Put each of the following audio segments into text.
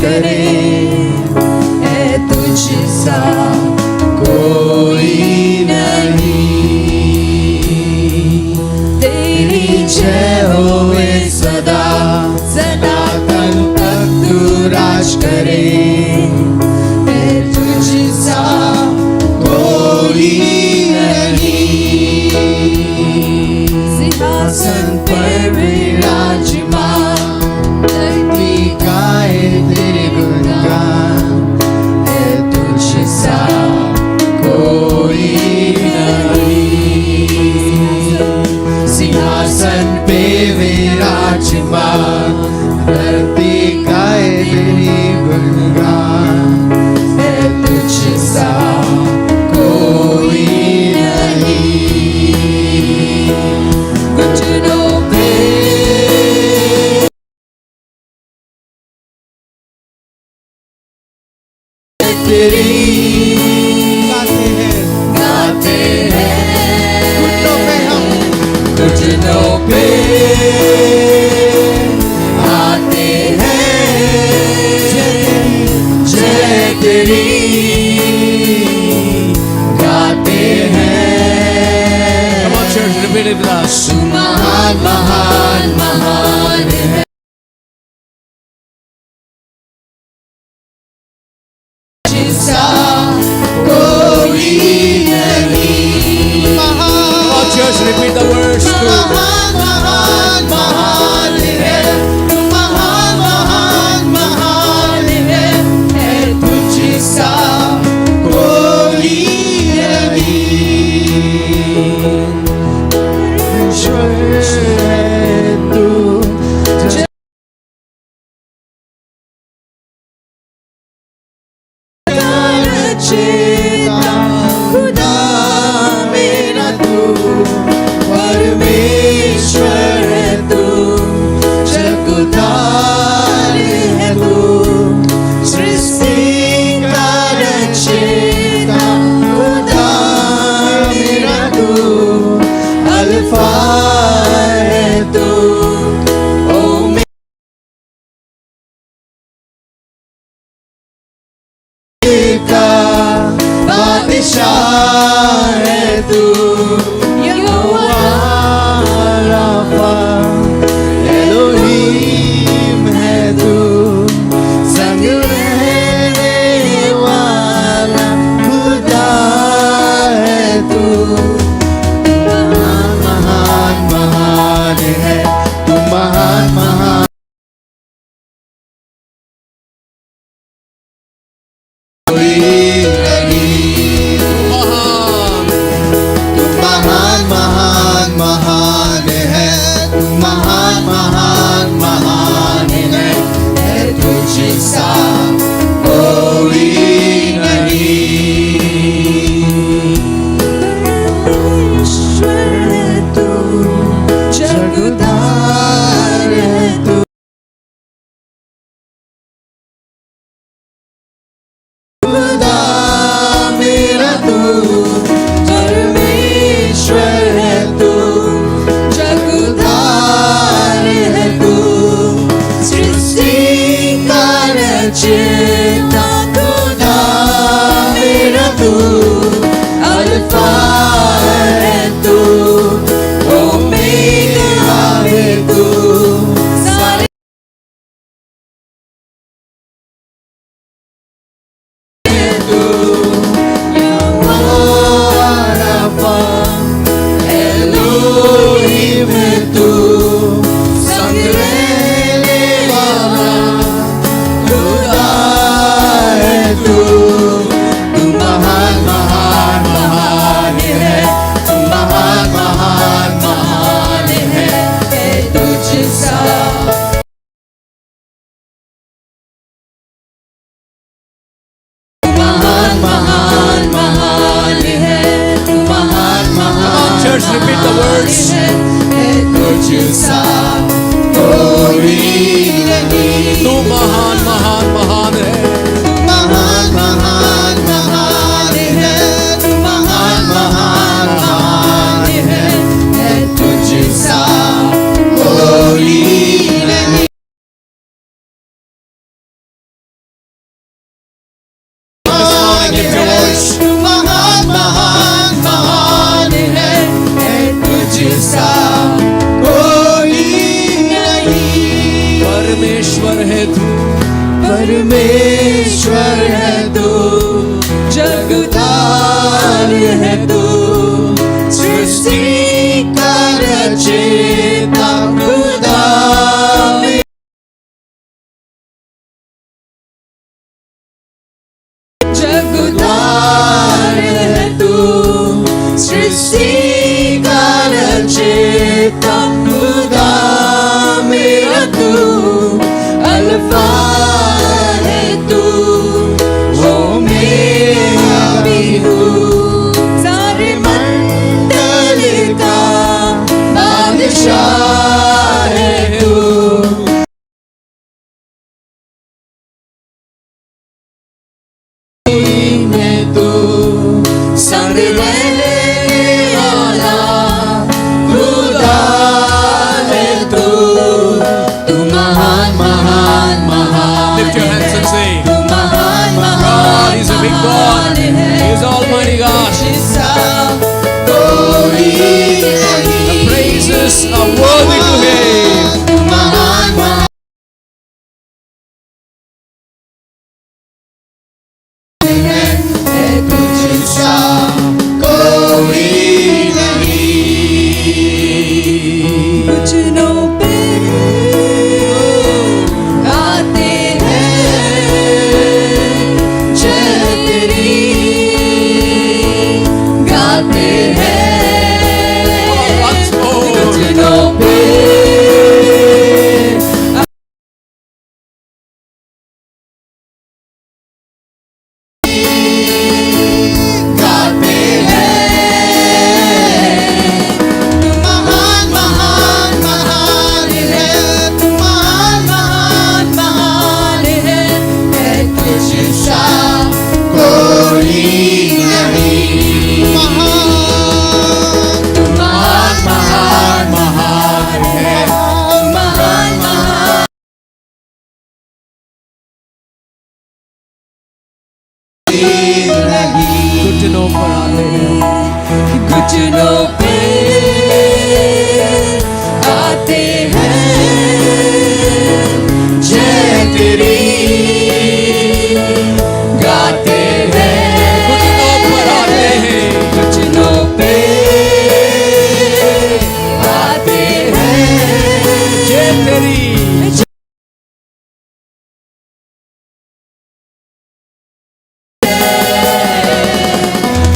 करे, है तुझसा कोई नहीं। तेरी जय होवे सदा सनातन तक तू राज करे, है तुझसा कोई नहीं। सिंहासन पर विराजमान धरती गाए तेरे गुणगान, है तुझसा कोई नहीं। सिंहासन पे विराजमान धरती गाए तेरे गुणगान, है तुझसा कोई नहीं। घुटनों पे तेरी गाते हैं घुटनों पे हम, घुटनों पे आते हैं जय तेरी गाते हैं। महान महान महान है जिसका कोई नहीं। महान Church, repeat the words too. महान महान महान है, महान महान महान है तुझसा कोई नहीं। ईश्वर है तू रचेता, खुदा मेरा तू परमेश्वर है तू, जगुदार है तू, सृष्टि का रचेता, खुदा मेरा तू अल्फा है तू, ओमेगा बादशाह है तू, यहोवा राफा एलोहीम है तू, संग रहने वाला खुदा है तू। महान महान महान है तू, महान महान कोई नहीं। तू महान महान महान है, तू महान महान महान है तुझसा कोई नहीं। ईश्वर है तू, जगदार है तू, खुदा मेरा तू परमेश्वर है तू, जगदार है तू, सृष्टि का रचेता, खुदा मेरा तू अल्फा है तू, ओमेगा है तू, सारे तू यहोवा राफा एलोहीम है तू, संग रहने वाला खुदा है तू। तू महान महान महान है, तू महान महान महान है तुझसा महान महान महान है, तू महान महान Church, repeat the words. है तुझसा कोई नहीं। तू महान महान महान है। महान महान महान है, तू महान महान महान है तुझसा कोई परमेश्वर है तू, जगतार है तू, सृष्टि का रचयिता खुदा। जगतार है तू, सृष्टि का रचयिता खुदा मेरा तू, अल्फा है तू, ओमेगा भी तू, सारे मंडल का बादशाह है तू। संग रहने वाला खुदा है तू, तू महान महान महान। Lift your hands and say, तू महान महान। God is a big God. He is Almighty God. कोई नहीं। The praises are worthy to Him. तू महान महान है, तुझसा कोई नहीं। वचनों पे गाते हैं जय तेरी, गाते हैं Once more. वचनों पे गाते हैं। तू महान महान महान है, तू महान महान महान है, तुझसा कोई नहीं। तू महान महान महान है, तू महान महान नहीं। घुटनों पर आते हैं, घुटनों पे आते हैं जय तेरी, गाते हैं घुटनों पर आते हैं, घुटनों पे आते हैं जय तेरी।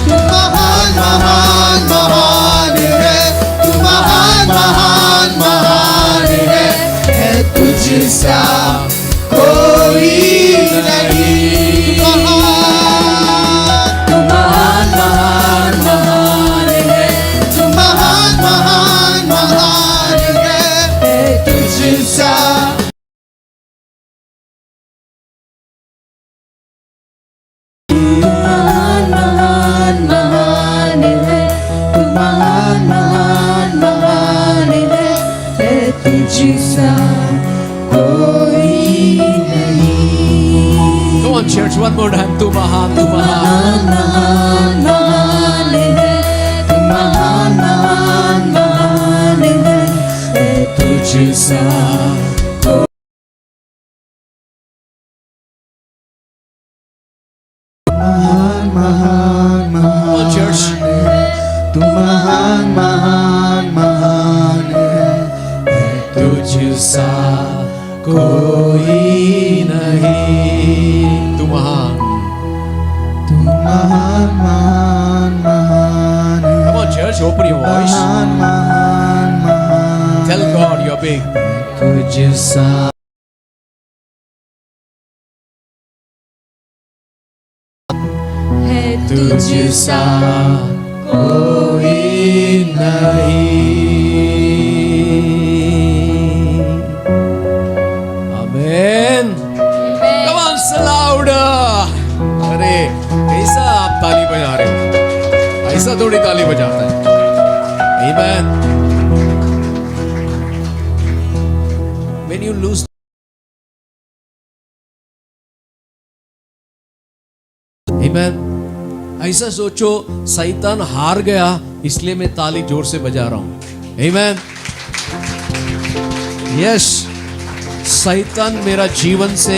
तू महान महान महान है, तू महान महान महान है, तुझसा कोई नहीं। तू महान महान महान है, तू महान महान महान है, तुझसा महान महान महान है, तू महान महान महान है, तुझसा कोई नहीं। Come on, church, one more time. तू महान, तू महान। महान महान है, तू महान महान महान है, तुझसा महान महान Come on, church. तू महान महान महान है, तुझसा कोई नहीं। तू महान। तू महान महान महान है, Come on, church, open your voice. महान महान महान Tell God you're big. तुझसा है, तुझसा कोई नहीं। Amen. Come on, say louder. अरे कैसा आप ताली बजा रहे हो? ऐसा थोड़ी ताली बजाता है। Amen. When you lose, Amen. ऐसा सोचो शैतान हार गया इसलिए मैं ताली जोर से बजा रहा हूं। Amen. Yes. शैतान मेरा जीवन से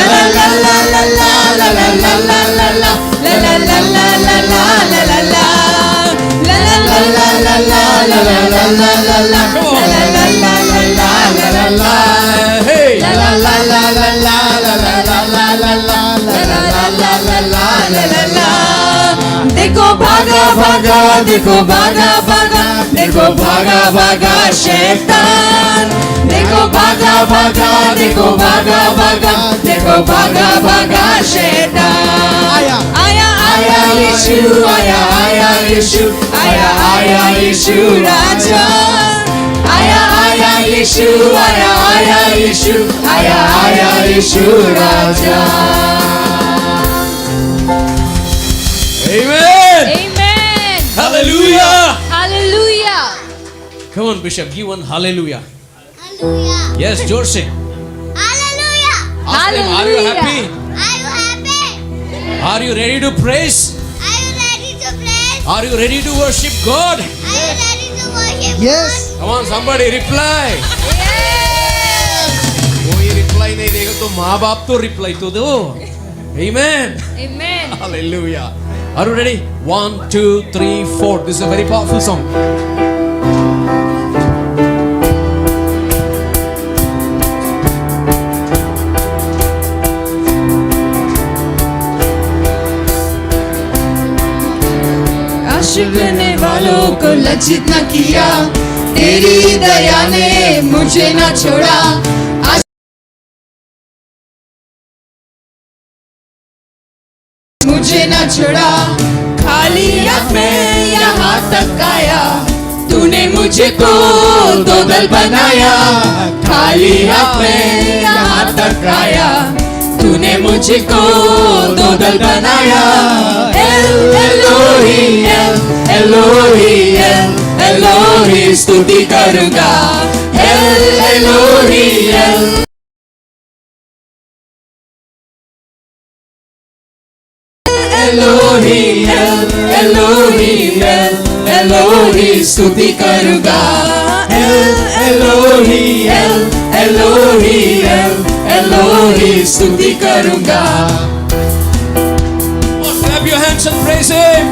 ला ला ला। देखो भागा भागा, देखो भागा भागा, देखो भागा भागा शैतान। देखो भागा भागा, देखो भागा भागा, देखो भागा भागा शैतान। आया आया आया यीशु, आया आया यीशु, आया आया यीशु राजा। आया आया यीशु, आया आया यीशु, आया आया यीशु राजा। Amen. Amen. Hallelujah. Hallelujah. Come on, Bishop, give one hallelujah. Hallelujah. Yes, जोर से. Hallelujah. Ask them, are you happy? Are you happy? Are you ready to praise? Are you ready to praise? Are you ready to worship God? Are you ready to worship Yes. Come on, somebody reply. Yes. कोई reply नहीं देगा तो माँ बाप तो reply तो दो. Amen. Amen. Hallelujah. Are you ready? 1, 2, 3, 4. This is a very powerful song. आशिक करने वालों को लज्जित न किया, तेरी दया ने मुझे न छोड़ा। मुझे न छोड़ा, खाली हाथ में यहाँ तक आया। तूने मुझे को दो दल बनाया, खाली हाथ में यहाँ तक आया। तूने मुझे को दो दल बनाया। एलोही एल एलोही एल एलोही स्तुति करूँगा। एलोही El Elohi El Elohi El Elohi स्तुति करूँगा। एलोही एल एलोही एल एलोही स्तुति करूँगा। Clap your hands and praise Him.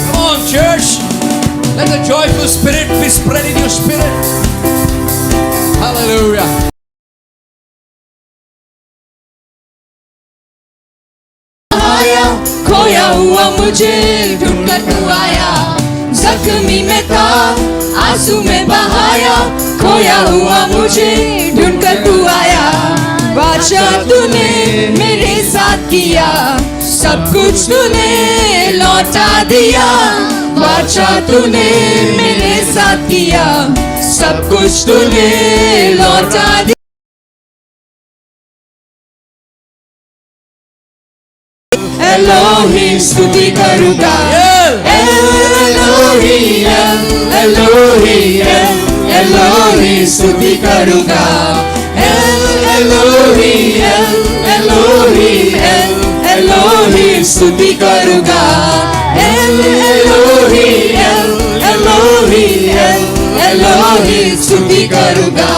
Come on, church. Let the joyful spirit be spread in your spirit. Hallelujah. आया खोया हुआ मुझे ढूंढकर तू आया। जख्मी में था आंसू में बहाया। खोया हुआ मुझे ढूंढकर तू आया। बादशाह तूने मेरे साथ किया, सब कुछ तूने लौटा दिया। बादशाह तूने मेरे साथ किया, सब कुछ तूने लौटा दिया। एलोही स्तुति करूँगा। एलोही एल एलोही एल एलोही स्तुति करूँगा। एलोही एल एलोही एल एलोही स्तुति करूँगा। एलोही एल एलोही एल एलोही स्तुति करूँगा।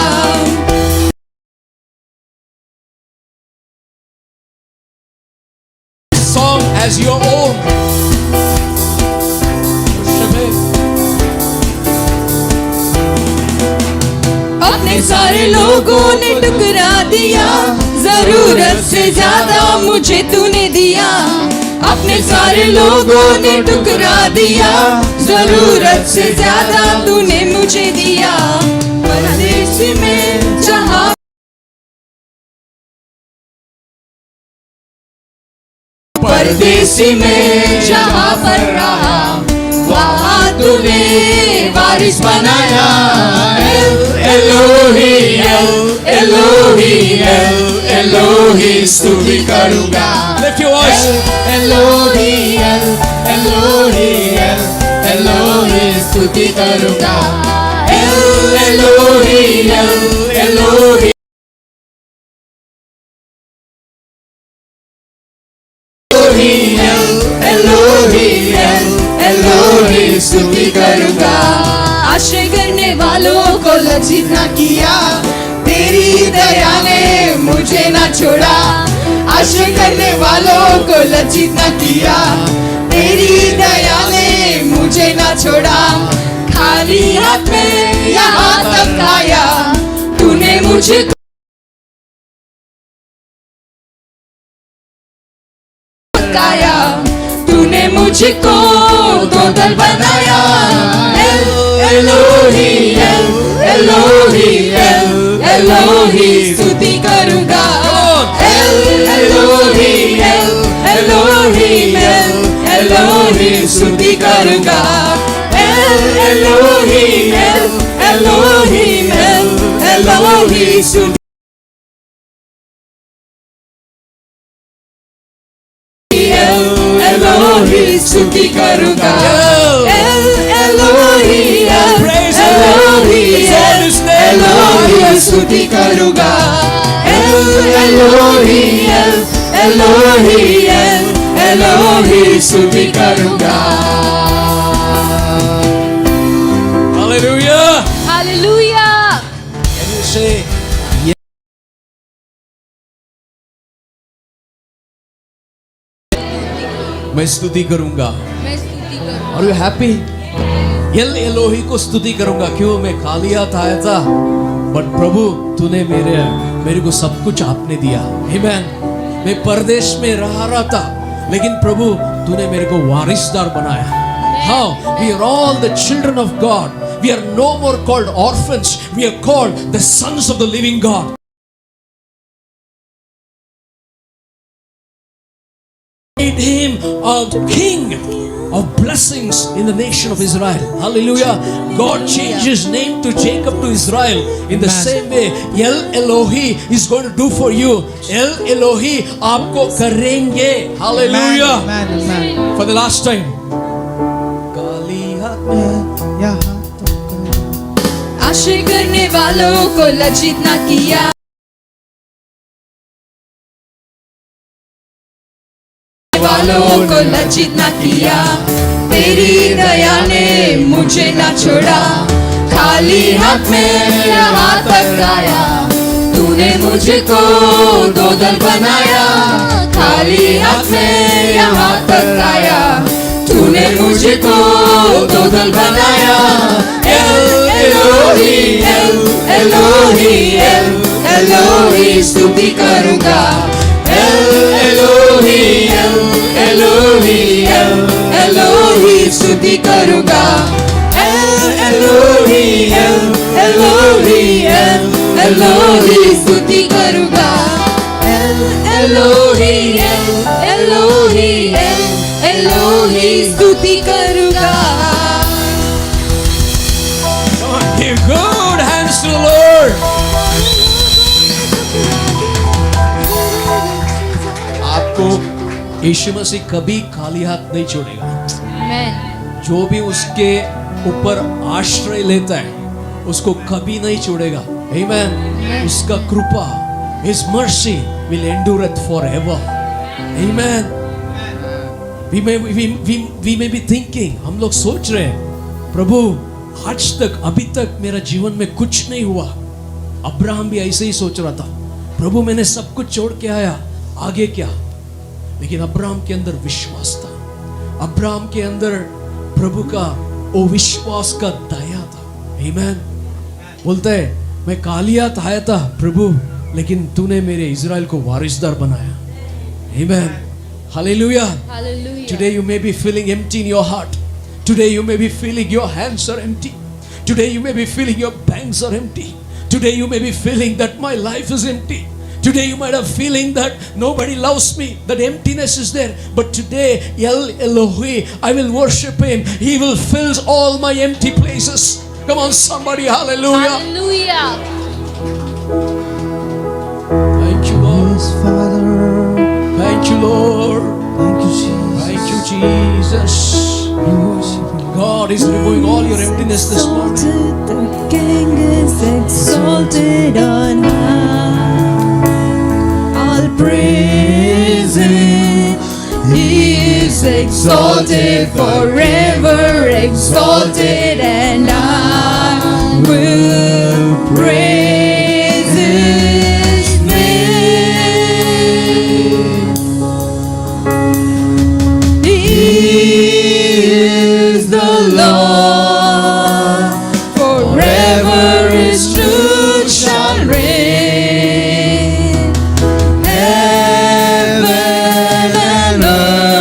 Song as your own. Worship Him. अपने सारे लोगों ने टुकरा दिया, जरूरत से ज्यादा मुझे तूने दिया। अपने सारे लोगों ने टुकरा दिया, जरूरत से ज्यादा तूने मुझे दिया। परदेश में जहाँ परदेसी में जहाँ पर रहा, वहाँ तूने वारिस बनाया। एलोही एल एलोही एल एलोही स्तुति करूँगा। Lift your voice. Elohi El Elohi El Elohi स्तुति करूँगा। एलोही एल एलोही एलोही स्तुति करूँगा। आश्रय करने वालों को लज्जित न किया, तेरी दया ने मुझे न छोड़ा। आश्रय करने वालों को लज्जित न किया, तेरी दया ने मुझे न छोड़ा। खाली हाथ में यहाँ तक आया, तूने मुझे थकाया, तूने मुझको दो दल बनाया। एलोही एल एलोही एल एलोही स्तुति करूंगा। एलोही एल एलोही एल एलोही स्तुति करूंगा। एलोही एल एलोही एल एलोही स्तुति एलोही स्तुति करूंगा। एलोही Praise the Lord. एलोही Exalt His name. एलोही स्तुति करूंगा। एलोही एलोही एलोही स्तुति करूंगा। Hallelujah. Hallelujah. Can you say yes? मैं स्तुति करूंगा। मैं स्तुति करूं। Are you happy? एल एलोही को स्तुति करूंगा। क्यों? मैं खाली हाथ आया था, बट प्रभु तूने मेरे को सब कुछ आपने दिया। Amen. मैं परदेश में रहा था, लेकिन प्रभु तूने मेरे को वारिसदार बनाया। How? We are all the children of God. We are no more called orphans. We are called the sons of the living God. Made him a king of blessings in the nation of Israel. Hallelujah. God changed his name to Jacob to Israel. In the same way, El Elohi is going to do for you. El Elohi aapko karenge. Hallelujah. Amen, amen. For the last time. काली हाथ में यहाँ आश्रय करने वालों को लज्जित ना किया। वालों को लज्जित ना किया। तेरी दया ने मुझे ना छोड़ा। खाली हाथ में यहाँ तक आया। तूने मुझको दो दल बनाया। खाली हाथ में यहाँ तक आया। तूने मुझको दो दल बनाया। एलोही एल एलोही एल एलोही स्तुति करूंगा। एलोही एल एलोही एल एलोही स्तुति करूंगा। एलोही एल एलोही एल एलोही स्तुति करूंगा। एलोही एल एलोही एल एलोही स्तुति करूंगा। Come on, give good hands to the Lord. आपको यीशु मसीह कभी खाली हाथ नहीं छोड़ेगा। Amen. जो भी उसके ऊपर आश्रय लेता है उसको कभी नहीं छोड़ेगा। Amen. उसका कृपा, His mercy will endureth forever. Amen. We may be thinking, हम लोग सोच रहे हैं, प्रभु आज तक अभी तक मेरा जीवन में कुछ नहीं हुआ। अब्राहम भी ऐसे ही सोच रहा था, प्रभु मैंने सब कुछ छोड़ के आया, आगे क्या? लेकिन अब्राहम के अंदर विश्वास था। अब्राहम के अंदर प्रभु का वो विश्वास का दया था। आमीन। बोलता है, मैं कालियात आया था प्रभु, लेकिन तूने मेरे इज़राइल को वारिसदार बनाया। आमीन। Hallelujah. Hallelujah. Today you may be feeling empty in your heart. Today you may be feeling your hands are empty. Today you may be feeling your banks are empty. Today you may be feeling that my life is empty. Today you might have feeling that nobody loves me, that emptiness is there. But today, El Elohi, I will worship Him. He will fill all my empty places. Come on somebody, hallelujah. Hallelujah. Thank you Lord. Yes, Father. Thank you Lord. Thank you, Jesus. Thank you Jesus. We worship you. God is removing all your emptiness this morning. The King is exalted on high. I'll praise Him. He is exalted forever, exalted, and I will praise His name. He is the Lord, forever His truth shall reign. Heaven and earth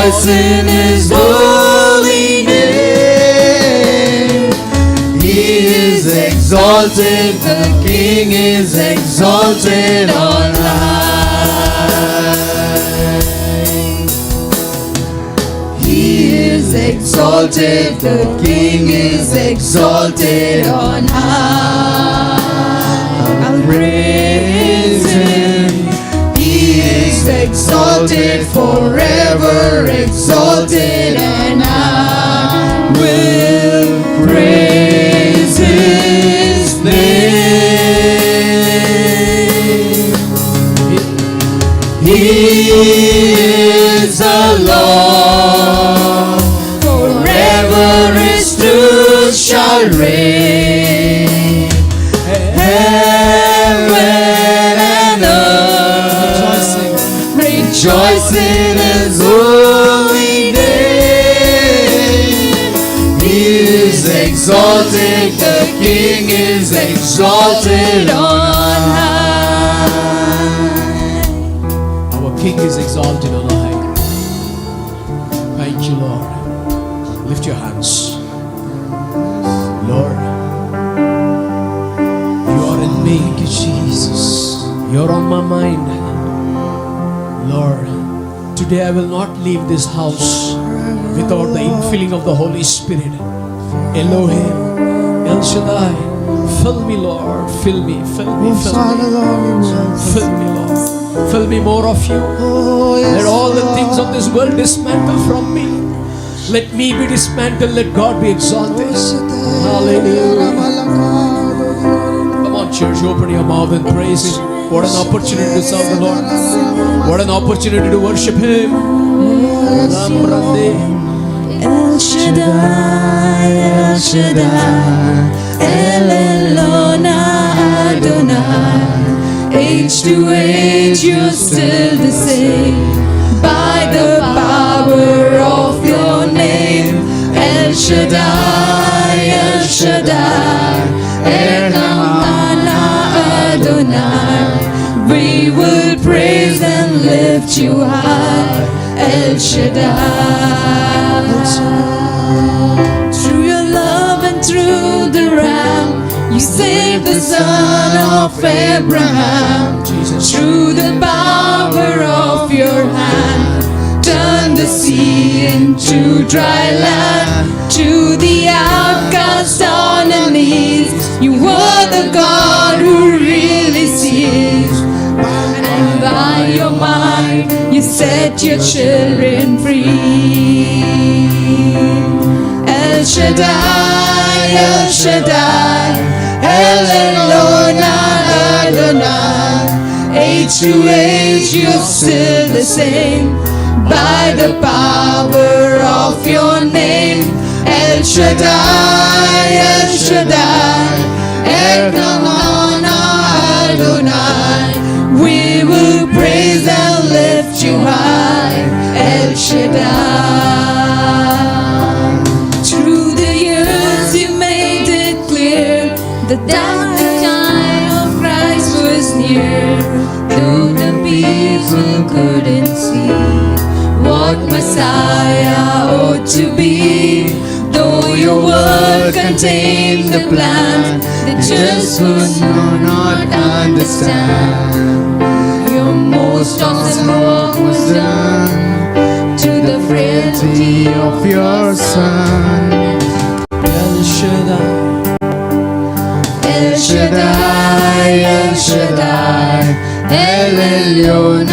Rejoice in His holy name. He is exalted, the King is exalted on high. He is exalted, the King is exalted on high. I'll praise Him. He is exalted, forever exalted, and I will praise His name. He is the Lord, forever His truth shall reign. Heaven and earth rejoice in His holy name. He is exalted, the King is exalted on high. Our King is exalted on high. Thank you, Lord. Lift your hands. Lord, you are in me. Thank you, Jesus. You're on my mind. Lord, today I will not leave this house without the infilling of the Holy Spirit. Elohim, El Shaddai, fill me, Lord. Fill me, fill me, Oh, fill Father, me. Lord, we will. Fill me, Lord. Fill me more of you. Oh, yes, Let all the Lord. things of this world dismantle from me. Let me be dismantled. Let God be exalted. Hallelujah. Come on, church, open your mouth and praise Him. What an opportunity to serve the Lord. What an opportunity to worship Him. Lambrande. El Shaddai, El Shaddai, El Elyon Adonai. Age to age, you're still the same. By the power of your name, El Shaddai, El Shaddai, Elyon Adonai. We will praise and lift you high, El Shaddai. Through your love and through the Ram, you saved the son of Abraham. Through the power of your hand, turn the sea into dry land. To the outcast on their knees, you were the God who really sees. And by your might, you set your children free. El Shaddai, El Shaddai, El Elyon Adonai. Age to age, you're still the same. By the power of your name, El Shaddai, El Shaddai, Elyon Adonai. We will praise and lift you high, El Shaddai. Through the years you made it clear that the time of Christ was near. Though the people couldn't see what Messiah ought to be, though your word contained the plan, they just would not understand. Your most awesome work was done to the frailty of your Son. El Shaddai. El Shaddai, El Shaddai, El Elyon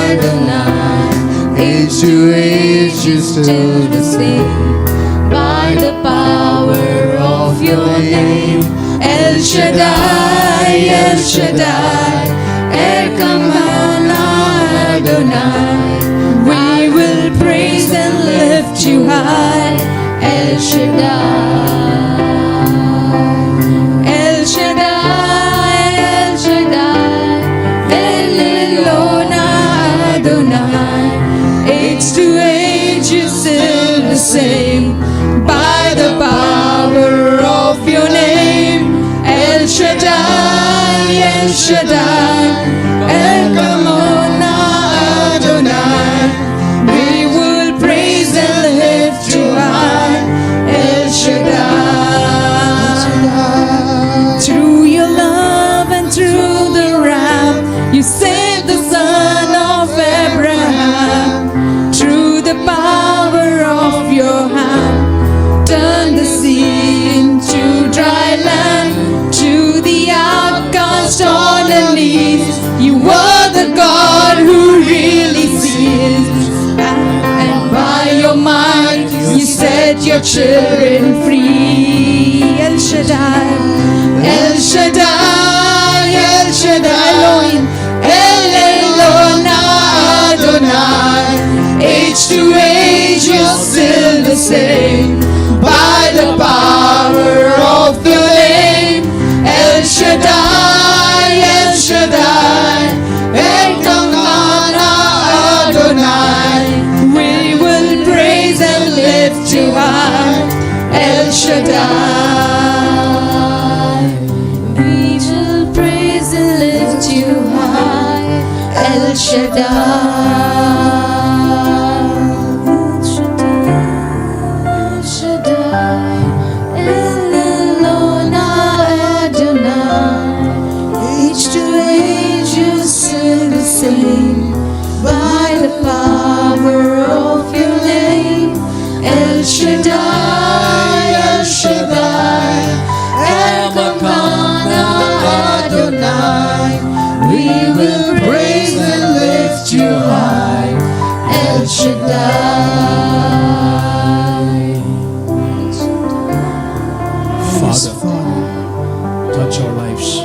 Adonai. Age to age, you're still the same. By the power of your name, El Shaddai, El Shaddai, Elyon Adonai. We will praise and lift you high, El Shaddai. El Shaddai, El Shaddai, El Elyon Adonai. Age to age, you're still the same. By the power of your name, El Shaddai, El Shaddai, Elyon Adonai. We will children free. El Shaddai, El Shaddai, El Shaddai, Elohim, El Elyon Adonai. Age to age, you're still the same. By the power of the name, El Shaddai, El Shaddai, Elkanah Adonai. we will praise and lift you high. El Shaddai. We will praise and lift you high. El Shaddai. El Shaddai. El Elyon Adonai. Age to age you still the same. By the power of your name. El Shaddai. El Shaddai. Elkanah Adonai. We will praise and lift you high. El Shaddai. Father, touch our lives.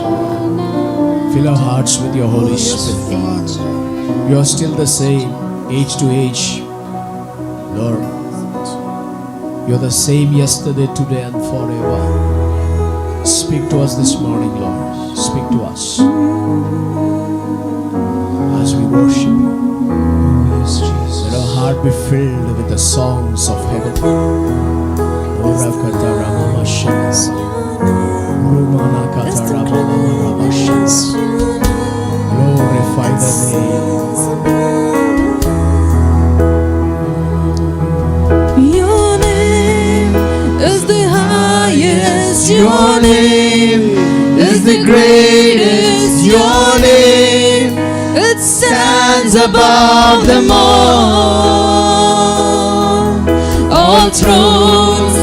Fill our hearts with your Holy Spirit. You are still the same, age to age. Lord, you're the same yesterday, today, and forever. Speak to us this morning, Lord. Speak to us as we worship you. Yes, Jesus. Let our heart be filled with the songs of heaven. Orakata Ramama Shans. Rumanakata Ramama Ramashans. Glorify the name. Your name is the highest. Your name is the greatest. Your name It stands above them all thrones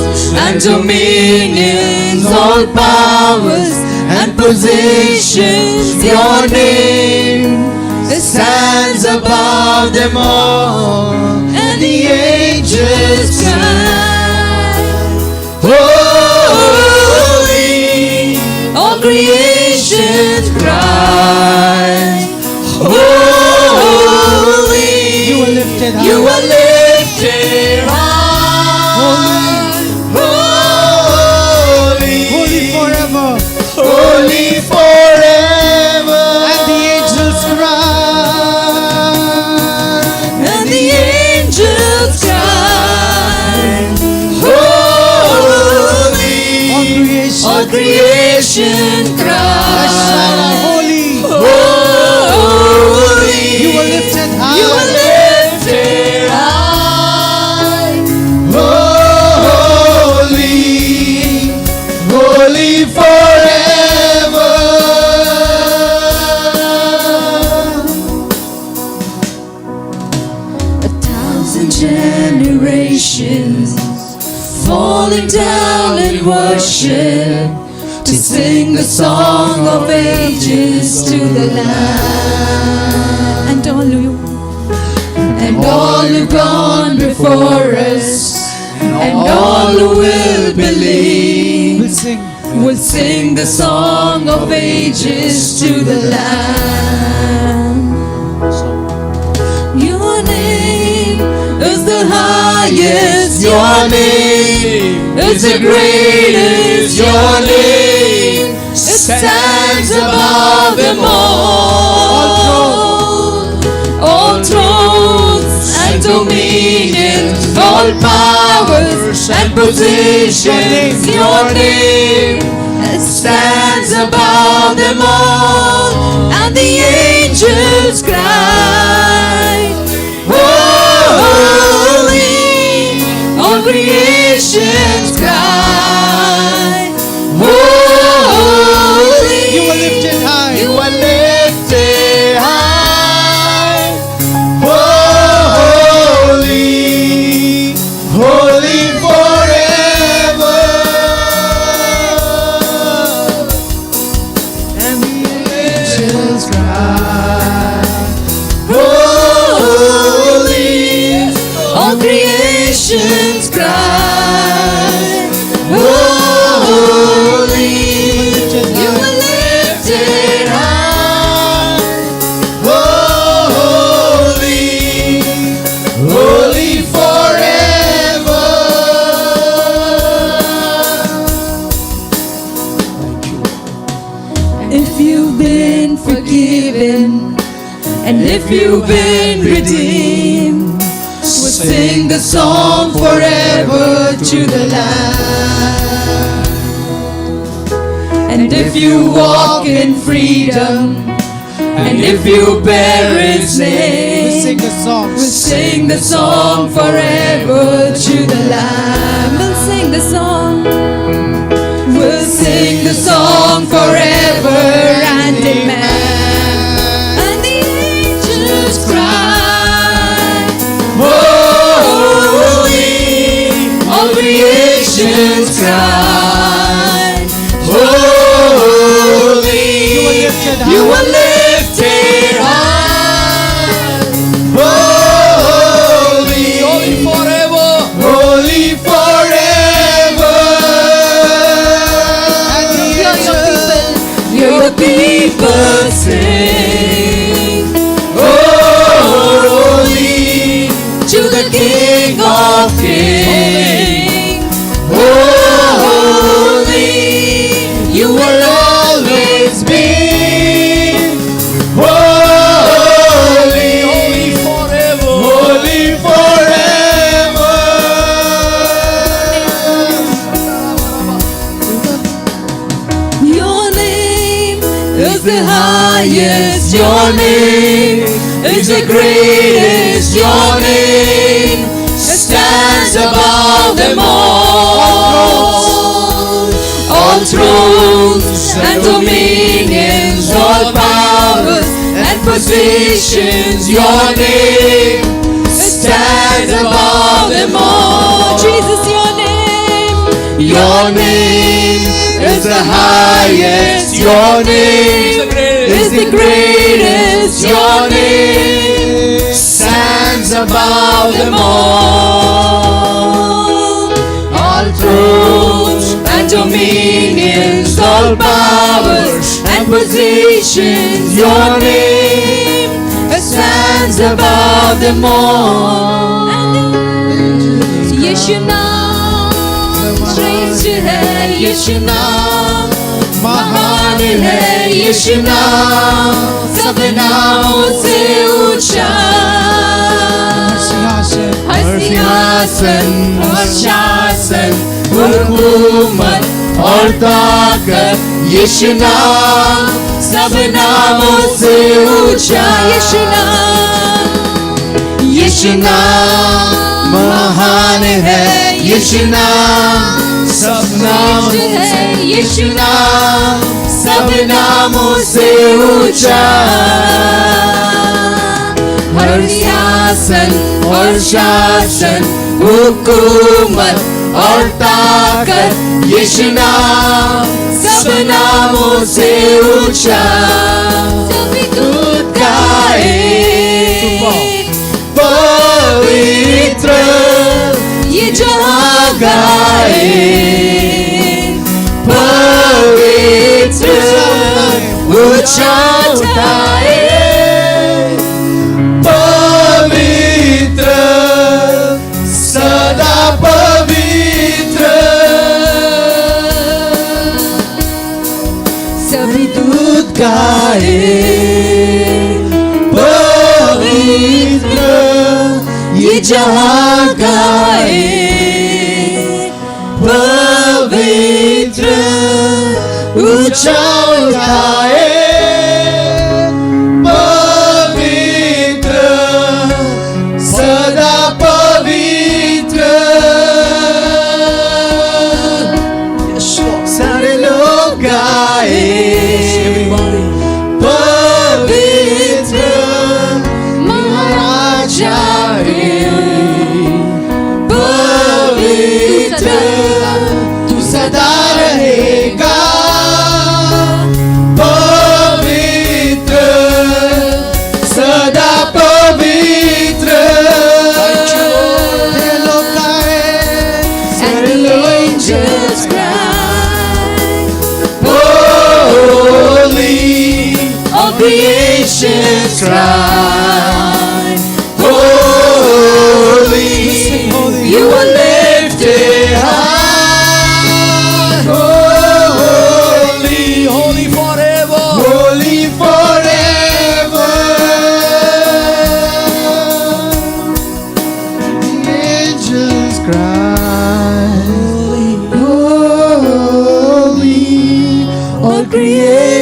and dominions, all powers and positions. Your name stands above them all, and the angels cry, holy. All creation cry, holy. You are lifted high. You are lifted high, holy, Holy forever. holy forever. And the angels cry. And the angels cry, holy. All creation. All creation cry, Holy. holy. You are lifted high. You are lifted high, holy, holy forever. A thousand generations falling down in worship to sing the song of ages to the Lamb. And all who've gone before us, and all who will believe, We'll sing. will sing the song of ages to the Lamb. Your name is the highest. Your name is the greatest. Your name stands above them all. All thrones and dominions, all powers and positions. Your name stands above them all, and the angels cry, holy. All creations cry, holy. You are lifted high. You are lifted high, holy, holy forever. And the angels cry, holy. All creations cry, if you've been redeemed, we'll sing the song forever to the Lamb. And if you walk in freedom, and if you bear His We name, sing the song. we'll sing the song forever to the Lamb. We'll sing the song. We'll sing the song forever and amen. And the angels cry, holy, all creations cry, holy, you are lifted high, holy, Holy forever. holy forever. And the Hear the people sing, holy, to the King of Kings. Holy, you will always be. Holy, Holy forever. holy forever. Your name is the highest. Your name is the greatest. Your name stands above them all. All thrones and dominions, all powers and positions. Your name stands above them all. Jesus, your name. Your name is the highest. Your name is the greatest. Your name stands above them all. All thrones and dominions, all powers and positions. Your name stands above them all. Yeshu naam श्रेष्ठ है यीशु नाम, महान है यीशु नाम, सब नामों से ऊंचा। हर सिंहासन और शासन, हुकूमत और ताकत, यीशु नाम सब नामों से ऊंचा। यीशु नाम, यीशु नाम महान है, यीशु नाम सब नामों से, यीशु नाम सब नामों से ऊंचा। हर सिंहासन और शासन, हुकूमत और ताकत, यीशु नाम सब नामों से ऊंचा। सभी दूत गाए पवित्र, ये जहाँ गाए पवित्र, ऊंचा उठाए पवित्र, सदा पवित्र। सभी दूत गाए पवित्र, ये जहाँ गाए पवित्र, ऊंचा उठाए पवित्र, सदा पवित्र। सारे लोग गाए पवित्र, महाराजा पवित्र, तू सदा रहेगा पवित्र, सदा पवित्र।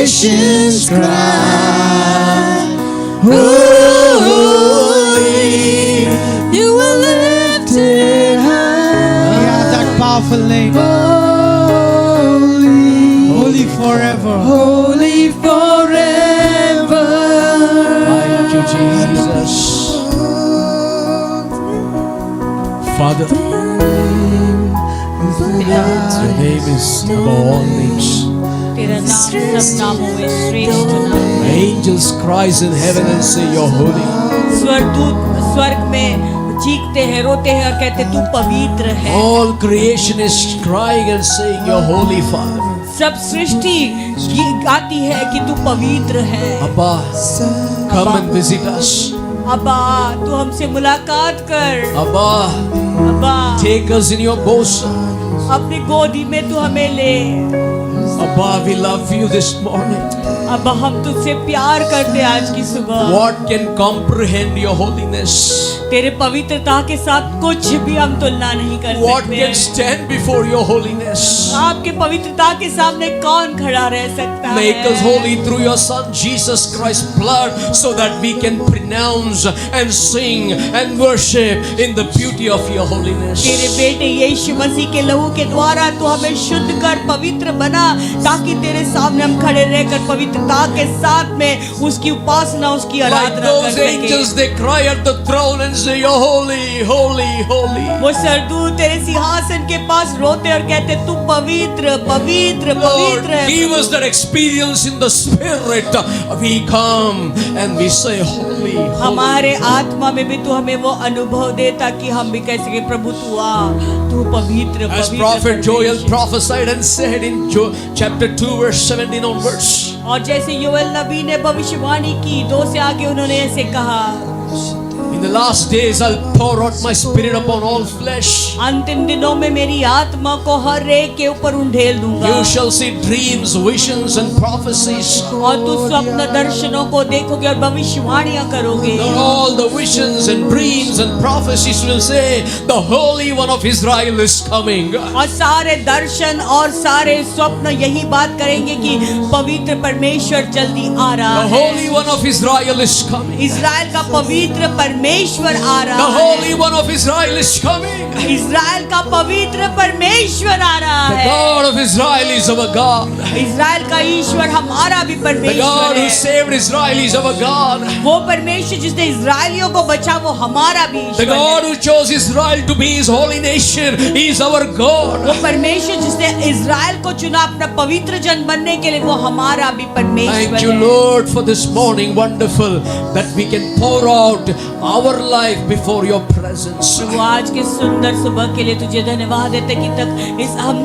nations cry, holy, You are lifted high. Yeah, that powerful name. Holy, Holy forever. holy forever. Thank you, Jesus. Father, your name is above all names. तेरा नाम सब नामों में श्रेष्ठ नाम है। Angels cries in heaven and say, You're holy. स्वर्गदूत स्वर्ग में चीखते हैं, रोते हैं और कहते तू पवित्र है। All creation is crying and saying, You're holy, Father. सब सृष्टि गाती है कि तू पवित्र है। Abba, come and visit us. अब्बा तू हमसे मुलाकात कर। Abba, अब्बा take us in your bosom. अपनी गोदी में तू हमें ले। Abba, we love you this morning. अब्बा हम तुझसे प्यार करते आज की सुबह। What can comprehend your holiness? तेरे पवित्रता के साथ कुछ भी हम तुलना नहीं कर What सकते। can stand before your holiness? आपके पवित्रता के सामने कौन खड़ा रह सकता है? Make us holy through your Son Jesus Christ's blood, so that we can pronounce and sing and worship in the beauty of your holiness. तेरे बेटे यीशु मसीह के लहू के द्वारा तू हमें शुद्ध कर, पवित्र बना, ताकि तेरे सामने हम खड़े रहकर पवित्रता के साथ में उसकी उपासना, उसकी Like आराधना कर those सकें। angels, they cry at the throne and say, You're holy, holy, holy. वो सरदूत तेरे सिंहासन के पास रोते और कहते तू पवित्र पवित्र Lord, पवित्र है। give us that experience in the Spirit. We come and we say, Holy, holy. हमारे आत्मा में भी तू हमें वो अनुभव दे ताकि हम भी कह सके प्रभु तू आ, तू पवित्र As पवित्र Prophet Joel परमेश्वर। prophesied and said in chapter 2 verse 17 onwards. और जैसे योएल नबी ने भविष्यवाणी की, 2 से आगे उन्होंने ऐसे कहा, In the last days I'll pour out my spirit upon all flesh. अंतिम दिनों में मेरी आत्मा को हर एक के ऊपर उंडेल दूंगा। You shall see dreams, visions and prophecies. और तू स्वप्न दर्शनों को देखोगे और भविष्यवाणियां करोगे। All the visions and dreams and prophecies will say, the Holy One of Israel is coming. और सारे दर्शन और सारे स्वप्न यही बात करेंगे कि पवित्र परमेश्वर जल्दी आ रहा The है। Holy One of Israel is coming. Israel का पवित्र परमेश्वर आ The रहा है। Holy One of Israel is coming. Israel का पवित्र परमेश्वर आ रहा The है। God of Israel is our God. Israel का ईश्वर हमारा भी The परमेश्वर God who है। saved Israel is our God. वो परमेश्वर जिसने इज़राइलियों को बचा वो हमारा भी The ईश्वर God है। who chose Israel to be His holy nation is our God. वो परमेश्वर जिसने इज़राइल को चुना अपना पवित्र जन बनने के लिए वो हमारा भी परमेश्वर Thank you, है। Lord, for this morning. Wonderful that we can pour out our life before your presence. प्रभु आज के सुंदर सुबह के लिए तुझे धन्यवाद देते कि तक इस हम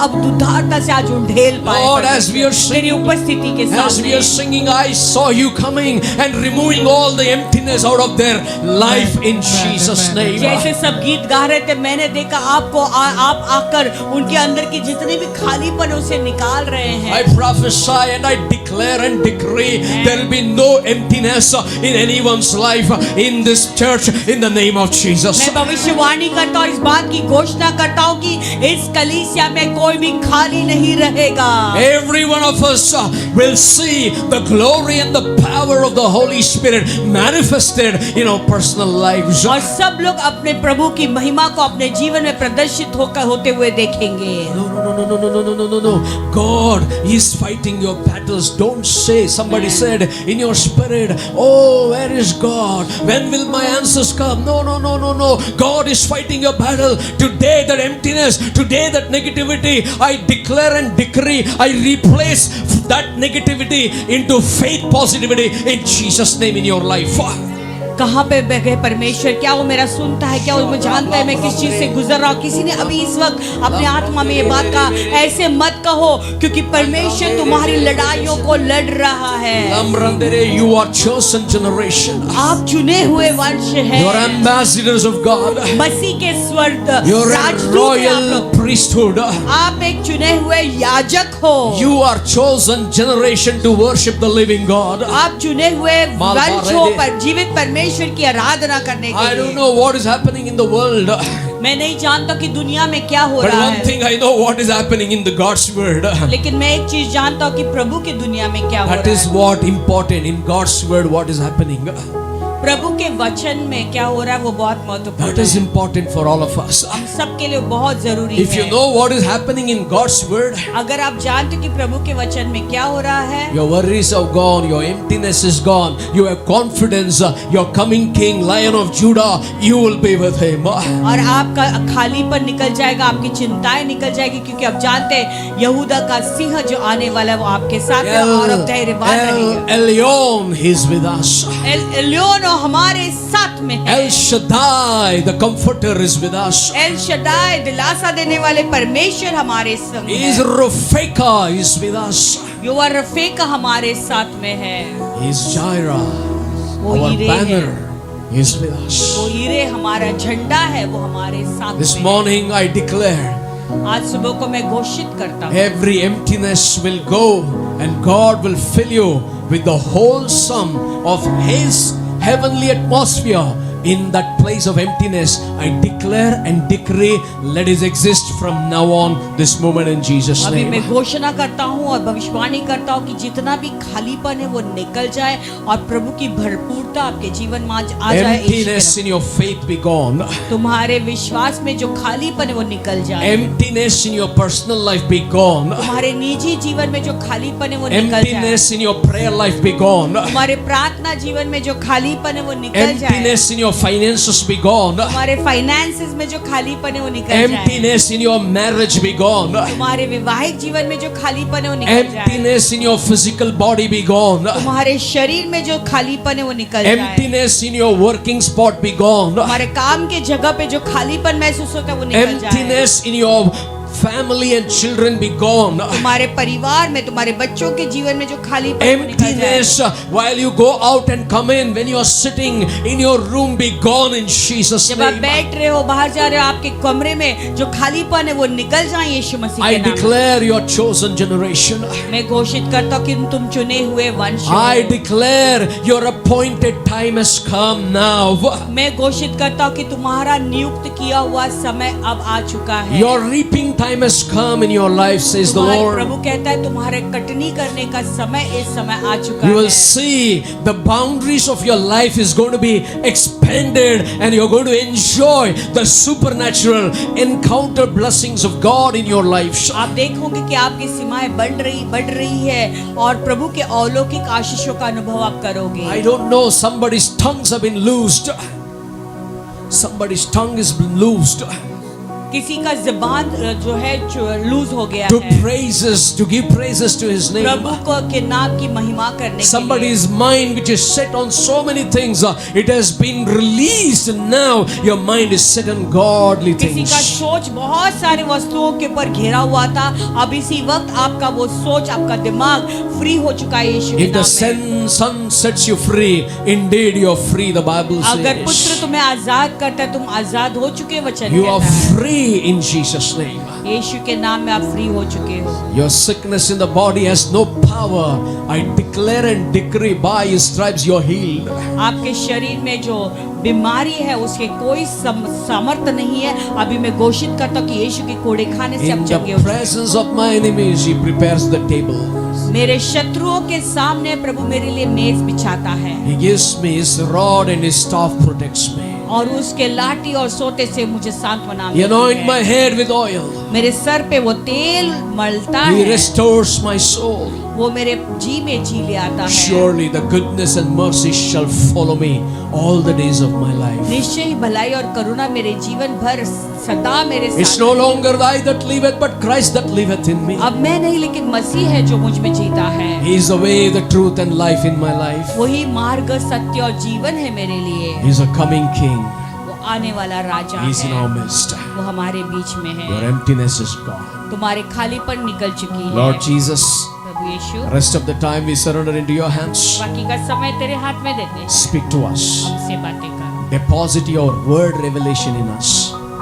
अब उदारता से आज उंडेल पाए Lord, as we are तेरी singing, उपस्थिति के as we सामने। are singing, I saw you coming and removing all the emptiness out of their life in Jesus' name. जैसे सब गीत गा रहे थे मैंने देखा आपको आप आकर उनके अंदर की जितने भी खालीपन उसे निकाल रहे हैं। I prophesy and I declare and decree there will be no emptiness in anyone's life in this church in the name of Jesus. मैं भविष्यवाणी करता हूँ और इस बात की घोषणा करता हूँ कि इस कलीसिया में कोई भी खाली नहीं रहेगा। Every one of us will see the glory and the power of the Holy Spirit manifested in our personal lives. और सब लोग अपने प्रभु की महिमा को अपने जीवन में प्रदर्शित होते हुए देखेंगे। No. God is fighting your battles. Don't say, somebody said in your spirit, oh, where is God? When will my answers come? No. God is fighting your battle. Today that emptiness, today that negativity, I declare and decree, I replace that negativity into faith positivity in Jesus' name in your life. कहाँ पे गए परमेश्वर? क्या वो मेरा सुनता है? क्या वो जानता है मैं किस चीज से गुजर रहा हूँ? किसी ने अभी इस वक्त अपने आत्मा में ये बात कहा, ऐसे मत कहो क्योंकि परमेश्वर तुम्हारी लड़ाइयों को लड़ रहा है। You are chosen generation. आप चुने हुए वंश हैं। You are ambassadors of God. मसीह के स्वर्ग You are a राजदूत हैं आप royal लोग। priesthood. आप एक चुने हुए याजक हो। You are chosen generation to worship the living God. आप चुने हुए वंश हो पर जीवित परमेश्वर की आराधना करने के I don't लिए। know what is happening in the world. मैं नहीं जानता कि दुनिया में क्या हो But रहा one है, thing I know what is happening in the God's word. लेकिन मैं एक चीज जानता हूँ कि प्रभु की दुनिया में क्या हो That रहा is है। what important in God's word what is happening. प्रभु के वचन में क्या हो रहा है वो बहुत That महत्वपूर्ण is है, important for all of us. हम सबके लिए बहुत जरूरी If you है। know what is happening in God's word, अगर आप जानते हो कि प्रभु के वचन में क्या हो रहा है, your worries are gone, your emptiness is gone, you have confidence, your coming king, Lion of Judah, you will be with him. और आपका खालीपन निकल जाएगा, आपकी चिंताएं निकल जाएगी, क्योंकि आप जानते हैं यहूदा का सिंह जो आने वाला है वो आपके साथ है और अब धैर्यवान रहेगा। Elyon, he is with us. Elyon हमारे साथ में है। El Shaddai, the comforter is with us. L Shaddai दिलासा देने वाले परमेश्वर हमारे संग He is है। Rafeka, is with us. युवा रफेका हमारे साथ में है। He is Jireh, वो our हीरे है, banner is with us. वो हीरे हमारा झंडा है, वो हमारे साथ This में है। morning I declare, आज सुबह को मैं घोषित करता हूँ, every emptiness will go and God will fill you with the wholesome of His heavenly atmosphere. In that place of emptiness, I declare and decree, let it exist from now on, this moment in Jesus' अभी मैं name. घोषणा करता हूँ और भविष्यवाणी करता हूँ कि जितना भी खालीपन है वो निकल जाए और प्रभु की भरपूरता आपके जीवन में आज आ जाए। Emptiness in your faith be gone. तुम्हारे विश्वास में जो खालीपन है वो निकल जाए। Emptiness in your personal life be gone. तुम्हारे निजी जीवन में जो खालीपन है वो निकल जाए। Emptiness in your prayer life be gone. तुम्हारे प्रार्थना जीवन में जो खालीपन है वो निकल जाए। Emptiness in your finances be gone. तुम्हारे फाइनेंसेस में जो खालीपन है वो निकल जाए। Emptiness in your marriage be gone. तुम्हारे वैवाहिक जीवन में जो खालीपन है वो निकल जाए। Emptiness in your physical body be gone. तुम्हारे शरीर में जो खालीपन है वो निकल जाए। Emptiness in your working spot be gone. तुम्हारे काम के जगह पे जो खालीपन महसूस होता है वो निकल जाए। Emptiness in your family and children be gone. तुम्हारे परिवार में, तुम्हारे बच्चों के जीवन में जो खालीपन है वो निकल जाए। Emptiness while you go out and come in, when you are sitting in your room be gone in Jesus' जब आप name. बैठ रहे हो, बाहर जा रहे हो, आपके कमरे में जो खालीपन है वो निकल जाए यीशु मसीह I के नाम में। declare your chosen generation. मैं घोषित करता हूँ कि तुम चुने हुए वंश I हो। declare your appointed time has come now. मैं घोषित करता हूँ कि तुम्हारा नियुक्त किया हुआ समय अब आ चुका है। Your reaping time has come in your life, says the तुम्हारे Lord. प्रभु कहता है तुम्हारे कटनी करने का समय इस समय आ चुका You will है। see the boundaries of your life is going to be expanded and you're going to enjoy the supernatural encounter blessings of God in your life. आप देखोगे कि आपकी सीमाएं बढ़ रही है और प्रभु के अलौकिक आशीषों का अनुभव आप करोगे। I don't know, somebody's tongues have been loosed. Somebody's tongue is loosed किसी का ज़बान जो है लूज हो गया to है praises, to give praises to His name. प्रभु को के नाम की महिमा करने के लिए। Somebody's mind which is set on so many things, it has been released and now your mind is set on godly किसी का things. सोच बहुत सारे वस्तुओं के ऊपर घिरा हुआ था, अब इसी वक्त आपका वो सोच, आपका दिमाग फ्री हो चुका है यीशु के If the नाम में। Son sets you free, indeed you are free, the Bible अगर पुत्र says. तुम्हें आजाद करता है, तुम आजाद हो चुके, वचन You are कहता है। free in Jesus' name. यीशु के नाम में आप फ्री हो चुके हो। Your sickness in the body has no power. I declare and decree by His stripes you are healed. आपके शरीर में जो बीमारी है उसके कोई सामर्थ्य नहीं है। अभी मैं घोषित करता हूँ कि यीशु के कोड़े खाने से In आप चंगे the हो। presence of my enemies, He prepares the table. मेरे शत्रुओं के सामने प्रभु मेरे लिए मेज बिछाता है He gives me His rod and His staff protects me. और उसके लाठी और सोते से मुझे सांत्वना He anoints मिलती my है। head with oil. मेरे सर पे वो तेल मलता He है, restores my soul. वो मेरे जी में जी ले आता है। Surely the goodness and mercy shall follow me all the days of my life. निश्चय ही भलाई और करुणा मेरे जीवन भर सदा मेरे It's साथ no है। longer I that liveth, but Christ that liveth in me. अब मैं नहीं लेकिन मसीह है जो मुझ में जीता है। He is the way, the truth, and life in my life. वही मार्ग, सत्य और जीवन है मेरे लिए। He is a coming King. वो आने वाला राजा He is in है, our midst. वो हमारे बीच में Your है। emptiness is gone. तुम्हारे खालीपन निकल चुकी है। Lord Jesus, Prabhu Yeshu, rest of the time we surrender into your hands. बाकी का समय तेरे हाथ में देते हैं। Speak to us. हमसे बातें कर, Deposit your word revelation in us.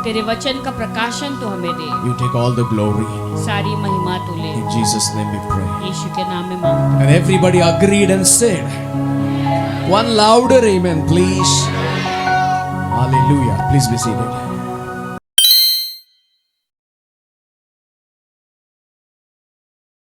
तेरे वचन का प्रकाशन तो हमें दे, You take all the glory. सारी महिमा तू ले। In Jesus' name we pray. यीशु के नाम में मांगते And everybody agreed and said, one louder amen, please. Hallelujah. Please be seated.